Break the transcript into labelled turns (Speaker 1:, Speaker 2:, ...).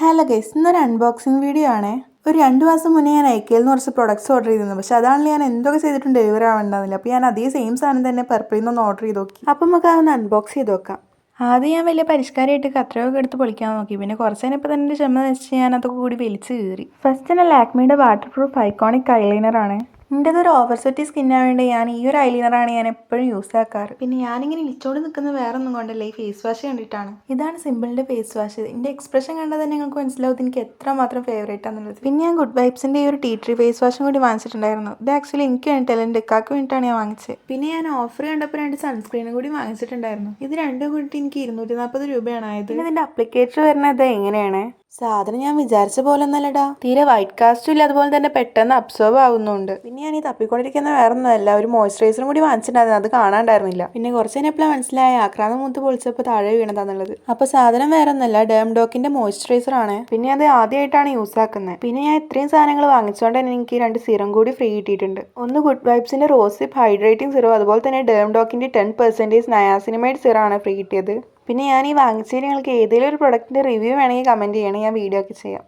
Speaker 1: Hello guys, ഇന്നൊരു unboxing video ആണേ. ഒരു 2 മാസം മുന്നേ ഞാൻ ഐക്കയിൽ നിന്ന് കുറച്ച് പ്രൊഡക്ട്സ് ഓർഡർ ചെയ്തിരുന്നു. പക്ഷേ അതാണെങ്കിൽ ഞാൻ എന്തൊക്കെ ചെയ്തിട്ടും ഡെലിവറി ആവേണ്ടതില്ല. അപ്പോൾ ഞാൻ അതേ സെയിം സാധനം തന്നെ പർപ്പിളിൽ നിന്ന് ഓർഡർ ചെയ്ത് നോക്കി. അപ്പം നമുക്ക് അതൊന്ന് അൺബോക്സ് ചെയ്ത് നോക്കാം. ആദ്യം ഞാൻ വലിയ പരിഷ്കാരമായിട്ട് കത്രയൊക്കെ എടുത്ത് പൊളിക്കാൻ നോക്കി. പിന്നെ കുറച്ച് കഴിഞ്ഞപ്പോൾ തന്നെ ക്ഷമ നശിച്ച് ഞാൻ അതൊക്കെ കൂടി വലിച്ച് കീറി. ഫസ്റ്റ് തന്നെ ലാക്മിയുടെ വാട്ടർ പ്രൂഫ് ഐക്കോണിക് ഐലൈനർ ആണ്. എൻ്റെ ഒരു ഓവർ സെറ്റി സ്കിന്നാണ് വേണ്ടി ഞാൻ ഈ ഒരു ഐലൈനറാണ് ഞാൻ എപ്പോഴും യൂസ് ആക്കാറ്. പിന്നെ ഞാനിങ്ങനെ ഇളിച്ചോണ്ട് നിൽക്കുന്നത് വേറെ ഒന്നും കൊണ്ടല്ല, ഈ ഫേസ് വാഷ് കണ്ടിട്ടാണ്. ഇതാണ് സിമ്പിളിൻ്റെ ഫേസ് വാഷ്. എൻ്റെ എക്സ്പ്രഷൻ കണ്ടാൽ തന്നെ നിങ്ങൾക്ക് മനസ്സിലാവും എനിക്ക് എത്രമാത്രം ഫേവറേറ്റ് ആണെന്നുള്ളത്. പിന്നെ ഞാൻ ഗുഡ് വൈബ്സിൻ്റെ ഈ ഒരു ടീ ട്രീ ഫേസ് വാഷും കൂടി വാങ്ങിച്ചിട്ടുണ്ടായിരുന്നു. ഇത് ആക്ച്വലി എനിക്ക് വേണ്ടിയിട്ടല്ല, എൻ്റെ ഇക്കാക്ക് വേണ്ടിയിട്ടാണ് ഞാൻ വാങ്ങിച്ചത്. പിന്നെ ഞാൻ ഓഫർ കണ്ടപ്പോൾ 2 സൺസ്ക്രീനും കൂടി വാങ്ങിച്ചിട്ടുണ്ടായിരുന്നു. ഇത് രണ്ടും കൂടി എനിക്ക് 240 രൂപയാണ് ആയത്. പിന്നെ ഇതിൻ്റെ അപ്ലിക്കേറ്റർ വരുന്നത് എങ്ങനെയാണ്? സാധനം ഞാൻ വിചാരിച്ച പോലെ ഒന്നല്ലടാ, തീരെ വൈറ്റ് കാസ്റ്റും ഇല്ല, അതുപോലെ തന്നെ പെട്ടെന്ന് അബ്സോർബ് ആവുന്നുണ്ട്. പിന്നെ ഞാൻ ഈ തപ്പിക്കൊണ്ടിരിക്കുന്ന വേറെ ഒന്നുമല്ല, ഒരു മോയ്സ്ചറൈസറും കൂടി വാങ്ങിച്ചിട്ടുണ്ടായിരുന്നു, അത് കാണാണ്ടായിരുന്നില്ല. പിന്നെ കുറച്ച് കഴിഞ്ഞപ്പോൾ മനസ്സിലായ ആക്രാന്തം മൂത്ത് പൊളിച്ചപ്പോൾ താഴെ വീണതാന്നുള്ളത്. അപ്പോൾ സാധനം വേറെ ഒന്നല്ല, ഡേംഡോക്കിന്റെ മോയ്സ്ചറൈസർ ആണ്. പിന്നെ അത് ആദ്യമായിട്ടാണ് യൂസ് ആക്കുന്നത്. പിന്നെ ഞാൻ ഇത്രയും സാധനങ്ങൾ വാങ്ങിച്ചുകൊണ്ട് തന്നെ എനിക്ക് 2 സിറം കൂടി ഫ്രീ കിട്ടിയിട്ടുണ്ട്. ഒന്ന് ഗുഡ് വൈബ്സിന്റെ റോസിപ്പ് ഹൈഡ്രേറ്റിംഗ് സിറം, അതുപോലെ തന്നെ ഡേംഡോക്കിന്റെ 10% നയാസിനമൈഡ് സിറം ആണ് ഫ്രീ കിട്ടിയത്. പിന്നെ ഞാൻ ഈ വാങ്ങിച്ചതിൽ നിങ്ങൾക്ക് ഏതെങ്കിലും ഒരു പ്രൊഡക്റ്റിൻ്റെ റിവ്യൂ വേണമെങ്കിൽ കമൻറ്റ് ചെയ്യണം, ഞാൻ വീഡിയോ ഒക്കെ ചെയ്യാം.